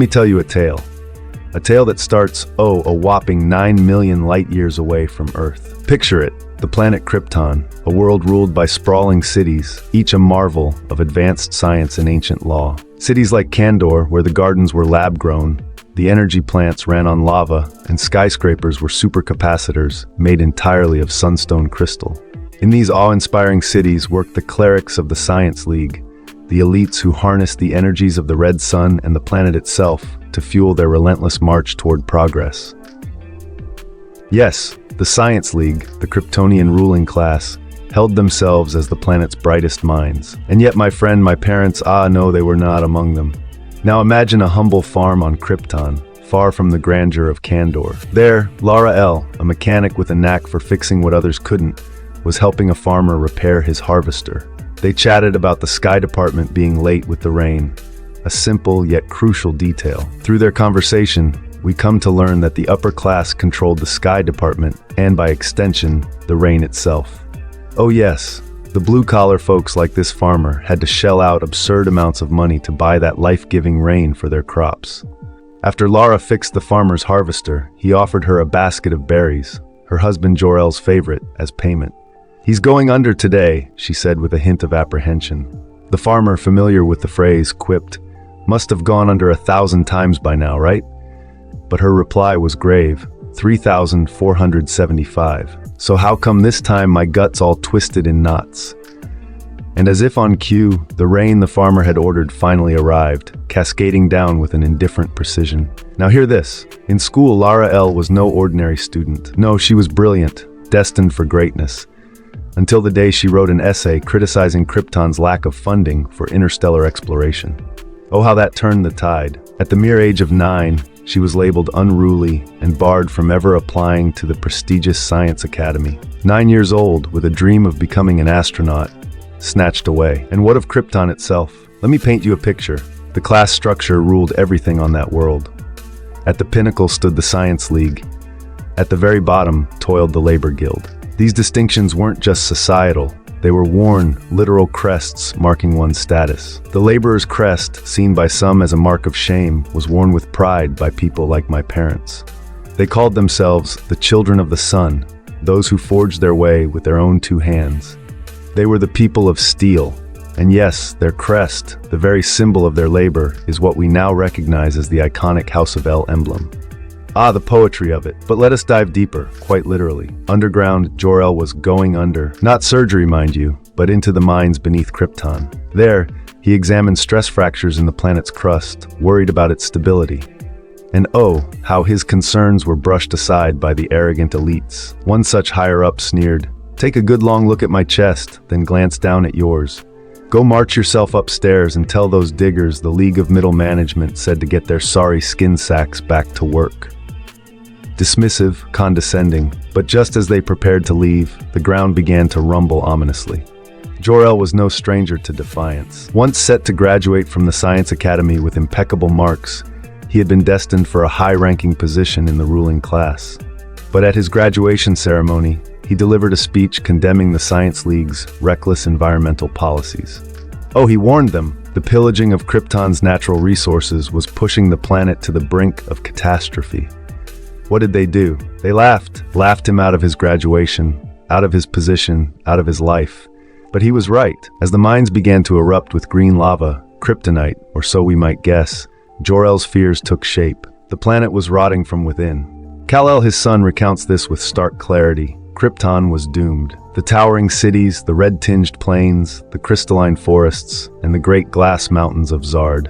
Let me tell you a tale. A tale that starts, a whopping 9 million light-years away from Earth. Picture it, the planet Krypton, a world ruled by sprawling cities, each a marvel of advanced science and ancient law. Cities like Kandor, where the gardens were lab-grown, the energy plants ran on lava, and skyscrapers were supercapacitors made entirely of sunstone crystal. In these awe-inspiring cities worked the clerics of the Science League, the elites who harnessed the energies of the red sun and the planet itself to fuel their relentless march toward progress. Yes, the Science League, the Kryptonian ruling class, held themselves as the planet's brightest minds. And yet, my friend, my parents, no, they were not among them. Now imagine a humble farm on Krypton, far from the grandeur of Kandor. There, Lara L., a mechanic with a knack for fixing what others couldn't, was helping a farmer repair his harvester. They chatted about the sky department being late with the rain, a simple yet crucial detail. Through their conversation, we come to learn that the upper class controlled the sky department and, by extension, the rain itself. Oh yes, the blue-collar folks like this farmer had to shell out absurd amounts of money to buy that life-giving rain for their crops. After Lara fixed the farmer's harvester, he offered her a basket of berries, her husband Jor-El's favorite, as payment. "He's going under today," she said with a hint of apprehension. The farmer, familiar with the phrase, quipped, "Must have gone under 1,000 times by now, right?" But her reply was grave, 3,475. "So how come this time my gut's all twisted in knots?" And as if on cue, the rain the farmer had ordered finally arrived, cascading down with an indifferent precision. Now hear this. In school, Lara L. was no ordinary student. No, she was brilliant, destined for greatness. Until the day she wrote an essay criticizing Krypton's lack of funding for interstellar exploration. Oh, how that turned the tide. At the mere age of 9, she was labeled unruly and barred from ever applying to the prestigious Science Academy. 9 years old, with a dream of becoming an astronaut, snatched away. And what of Krypton itself? Let me paint you a picture. The class structure ruled everything on that world. At the pinnacle stood the Science League. At the very bottom toiled the Labor Guild. These distinctions weren't just societal. They were worn, literal crests marking one's status. The laborer's crest, seen by some as a mark of shame, was worn with pride by people like my parents. They called themselves the children of the sun, those who forged their way with their own 2 hands. They were the people of steel. And yes, their crest, the very symbol of their labor, is what we now recognize as the iconic House of L emblem. The poetry of it. But let us dive deeper, quite literally. Underground, Jor-El was going under. Not surgery, mind you, but into the mines beneath Krypton. There, he examined stress fractures in the planet's crust, worried about its stability. And how his concerns were brushed aside by the arrogant elites. One such higher-up sneered, "Take a good long look at my chest, then glance down at yours. Go march yourself upstairs and tell those diggers the League of Middle Management said to get their sorry skin sacks back to work." Dismissive, condescending, but just as they prepared to leave, the ground began to rumble ominously. Jor-El was no stranger to defiance. Once set to graduate from the Science Academy with impeccable marks, he had been destined for a high-ranking position in the ruling class. But at his graduation ceremony, he delivered a speech condemning the Science League's reckless environmental policies. He warned them. The pillaging of Krypton's natural resources was pushing the planet to the brink of catastrophe. What did they do? They laughed him out of his graduation, out of his position, out of his life. But he was right. As the mines began to erupt with green lava, kryptonite, or so we might guess, Jor-El's fears took shape. The planet was rotting from within. Kal-El, his son, recounts this with stark clarity. Krypton was doomed. The towering cities, the red-tinged plains, the crystalline forests, and the great glass mountains of Zard.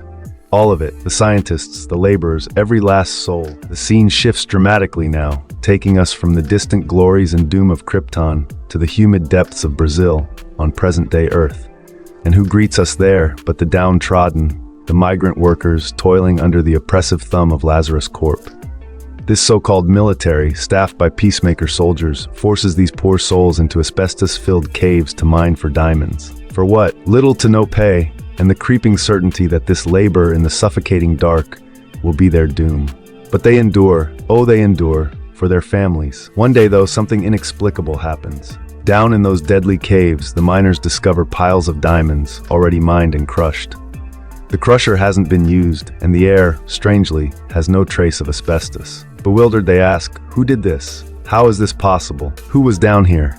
All of it, the scientists, the laborers, every last soul. The scene shifts dramatically now, taking us from the distant glories and doom of Krypton to the humid depths of Brazil on present-day Earth. And who greets us there but the downtrodden, the migrant workers toiling under the oppressive thumb of Lazarus Corp. This so-called military, staffed by peacemaker soldiers, forces these poor souls into asbestos-filled caves to mine for diamonds. For what? Little to no pay, and the creeping certainty that this labor in the suffocating dark will be their doom. But they endure, they endure, for their families. One day, though, something inexplicable happens. Down in those deadly caves, the miners discover piles of diamonds, already mined and crushed. The crusher hasn't been used, and the air, strangely, has no trace of asbestos. Bewildered, they ask, "Who did this? How is this possible? Who was down here?"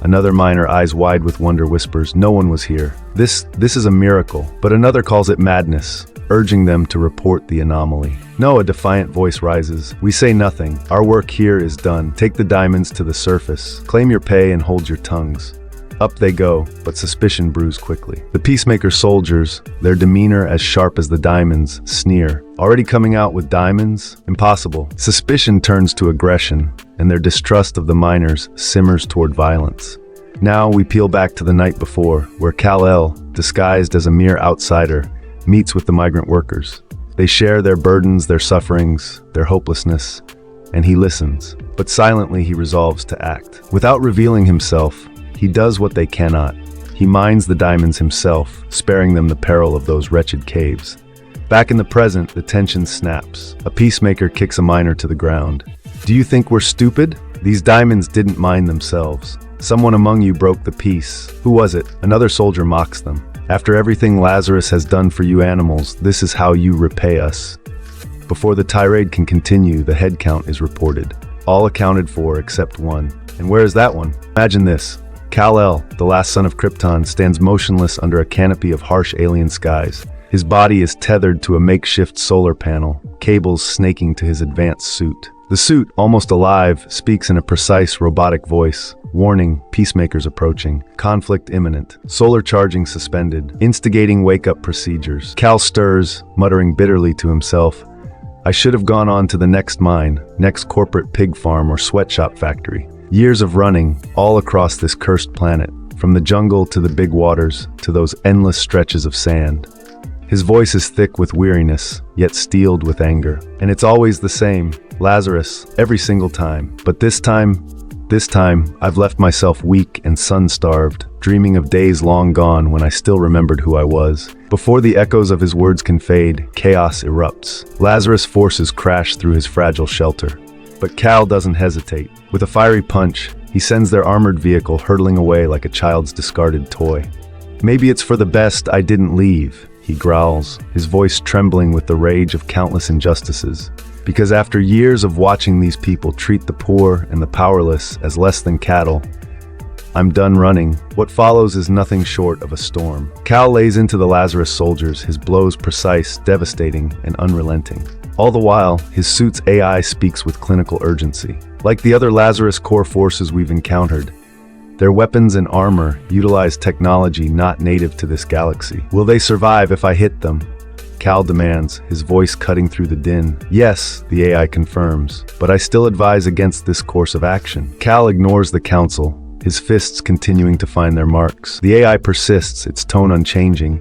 Another miner, eyes wide with wonder, whispers, "No one was here. This is a miracle." But another calls it madness, urging them to report the anomaly. "No," a defiant voice rises. "We say nothing. Our work here is done. Take the diamonds to the surface. Claim your pay and hold your tongues." Up they go, but suspicion brews quickly. The peacemaker soldiers, their demeanor as sharp as the diamonds, sneer. "Already coming out with diamonds? Impossible." Suspicion turns to aggression, and their distrust of the miners simmers toward violence. Now we peel back to the night before, where Kal-El, disguised as a mere outsider, meets with the migrant workers. They share their burdens, their sufferings, their hopelessness, and he listens. But silently he resolves to act. Without revealing himself, he does what they cannot. He mines the diamonds himself, sparing them the peril of those wretched caves. Back in the present, the tension snaps. A peacemaker kicks a miner to the ground. "Do you think we're stupid? These diamonds didn't mine themselves. Someone among you broke the peace. Who was it?" Another soldier mocks them. "After everything Lazarus has done for you animals, this is how you repay us." Before the tirade can continue, the head count is reported. All accounted for except one. And where is that one? Imagine this. Kal-El, the last son of Krypton, stands motionless under a canopy of harsh alien skies. His body is tethered to a makeshift solar panel, cables snaking to his advanced suit. The suit, almost alive, speaks in a precise robotic voice. Warning, peacemakers approaching. Conflict imminent. Solar charging suspended. Instigating wake-up procedures. Kal stirs, muttering bitterly to himself, "I should have gone on to the next mine, next corporate pig farm or sweatshop factory." Years of running, all across this cursed planet, from the jungle to the big waters, to those endless stretches of sand. His voice is thick with weariness, yet steeled with anger. And it's always the same, Lazarus, every single time. But this time, I've left myself weak and sun-starved, dreaming of days long gone when I still remembered who I was. Before the echoes of his words can fade, chaos erupts. Lazarus' forces crash through his fragile shelter. But Kal doesn't hesitate. With a fiery punch, he sends their armored vehicle hurtling away like a child's discarded toy. "Maybe it's for the best I didn't leave," he growls, his voice trembling with the rage of countless injustices. "Because after years of watching these people treat the poor and the powerless as less than cattle, I'm done running." What follows is nothing short of a storm. Kal lays into the Lazarus soldiers, his blows precise, devastating, and unrelenting. All the while, his suit's AI speaks with clinical urgency. Like the other Lazarus Corp forces we've encountered, their weapons and armor utilize technology not native to this galaxy. "Will they survive if I hit them?" Kal demands, his voice cutting through the din. "Yes," the AI confirms, "but I still advise against this course of action." Kal ignores the counsel, his fists continuing to find their marks. The AI persists, its tone unchanging.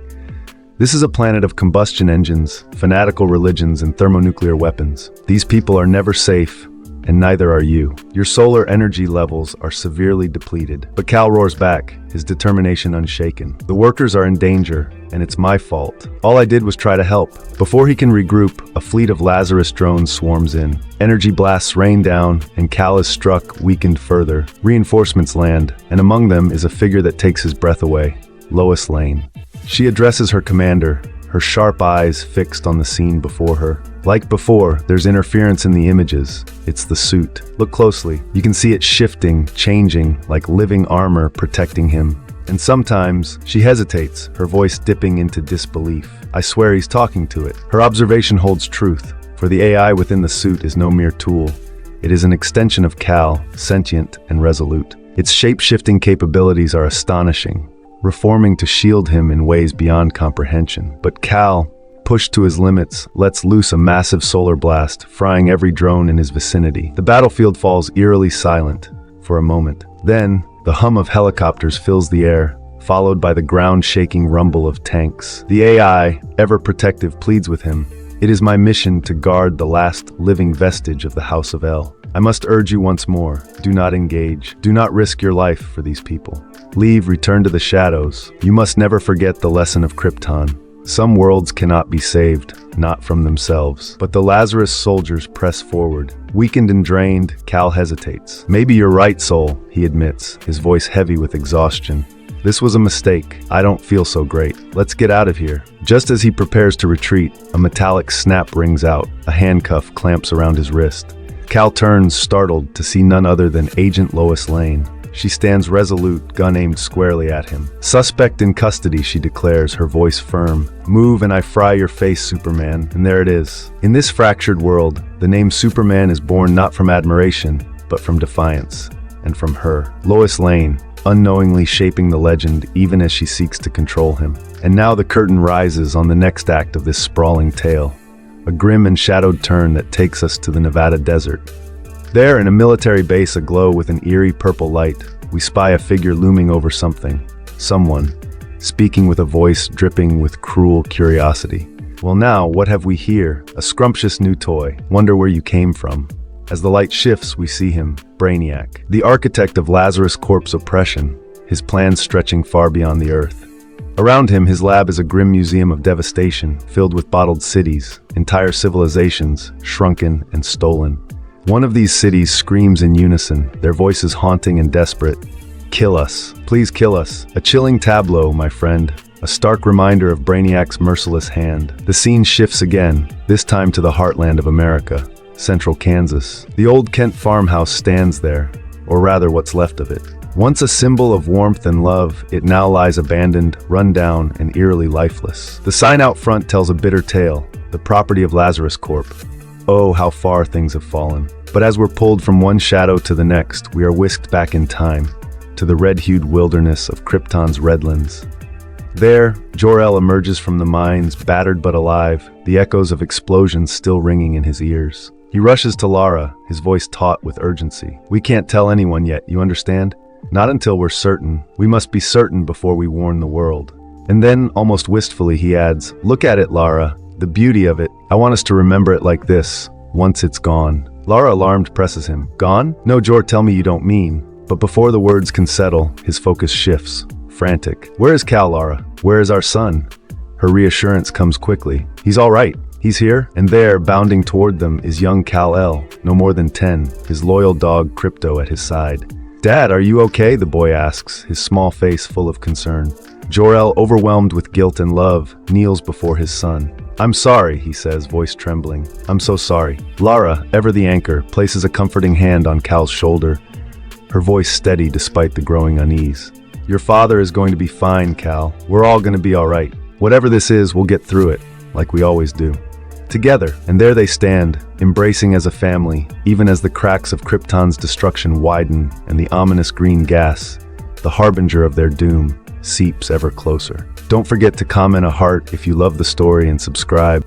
"This is a planet of combustion engines, fanatical religions, and thermonuclear weapons. These people are never safe, and neither are you. Your solar energy levels are severely depleted." But Kal roars back, his determination unshaken. "The workers are in danger, and it's my fault. All I did was try to help." Before he can regroup, a fleet of Lazarus drones swarms in. Energy blasts rain down, and Kal is struck, weakened further. Reinforcements land, and among them is a figure that takes his breath away, Lois Lane. She addresses her commander, her sharp eyes fixed on the scene before her. Like before, there's interference in the images. It's the suit. Look closely. You can see it shifting, changing, like living armor protecting him. And sometimes, she hesitates, her voice dipping into disbelief. "I swear he's talking to it." Her observation holds truth, for the AI within the suit is no mere tool. It is an extension of Kal, sentient and resolute. Its shape-shifting capabilities are astonishing, reforming to shield him in ways beyond comprehension. But Kal, pushed to his limits, lets loose a massive solar blast, frying every drone in his vicinity. The battlefield falls eerily silent for a moment. Then, the hum of helicopters fills the air, followed by the ground-shaking rumble of tanks. The AI, ever protective, pleads with him. "It is my mission to guard the last living vestige of the House of El. I must urge you once more, do not engage. Do not risk your life for these people. Leave, return to the shadows. You must never forget the lesson of Krypton. Some worlds cannot be saved, not from themselves." But the Lazarus soldiers press forward. Weakened and drained, Kal hesitates. "Maybe you're right, Soul," he admits, his voice heavy with exhaustion. This was a mistake. I don't feel so great. Let's get out of here. Just as he prepares to retreat, a metallic snap rings out. A handcuff clamps around his wrist. Cal turns, startled, to see none other than Agent Lois Lane. She stands resolute, gun aimed squarely at him. "Suspect in custody," she declares, her voice firm. "Move and I fry your face, Superman." And there it is. In this fractured world, the name Superman is born not from admiration, but from defiance. And from her, Lois Lane, unknowingly shaping the legend even as she seeks to control him. And now the curtain rises on the next act of this sprawling tale. A grim and shadowed turn that takes us to the Nevada desert. There, in a military base aglow with an eerie purple light, we spy a figure looming over something. Someone, speaking with a voice dripping with cruel curiosity. Well now, what have we here? A scrumptious new toy. Wonder where you came from. As the light shifts, we see him, Brainiac, the architect of Lazarus Corp's oppression, his plans stretching far beyond the Earth. Around him, his lab is a grim museum of devastation, filled with bottled cities, entire civilizations, shrunken and stolen. One of these cities screams in unison, their voices haunting and desperate. "Kill us. Please kill us." A chilling tableau, my friend. A stark reminder of Brainiac's merciless hand. The scene shifts again, this time to the heartland of America, central Kansas. The old Kent farmhouse stands there, or rather what's left of it. Once a symbol of warmth and love, it now lies abandoned, run down, and eerily lifeless. The sign out front tells a bitter tale, the property of Lazarus Corp. Oh, how far things have fallen. But as we're pulled from one shadow to the next, we are whisked back in time, to the red-hued wilderness of Krypton's Redlands. There, Jor-El emerges from the mines, battered but alive, the echoes of explosions still ringing in his ears. He rushes to Lara, his voice taut with urgency. "We can't tell anyone yet, you understand? Not until we're certain. We must be certain before we warn the world." And then, almost wistfully, he adds, "Look at it, Lara. The beauty of it. I want us to remember it like this, once it's gone." Lara, alarmed, presses him. "Gone? No, Jor, tell me you don't mean." But before the words can settle, his focus shifts, frantic. "Where is Cal, Lara? Where is our son?" Her reassurance comes quickly. "He's all right. He's here." And there, bounding toward them, is young Kal-El, no more than 10, his loyal dog Krypto at his side. "Dad, are you okay?" the boy asks, his small face full of concern. Jor-El, overwhelmed with guilt and love, kneels before his son. "I'm sorry," he says, voice trembling. "I'm so sorry." Lara, ever the anchor, places a comforting hand on Cal's shoulder, her voice steady despite the growing unease. "Your father is going to be fine, Cal. We're all going to be all right. Whatever this is, we'll get through it, like we always do." Together, and there they stand, embracing as a family, even as the cracks of Krypton's destruction widen and the ominous green gas, the harbinger of their doom, seeps ever closer. Don't forget to comment a heart if you love the story and subscribe.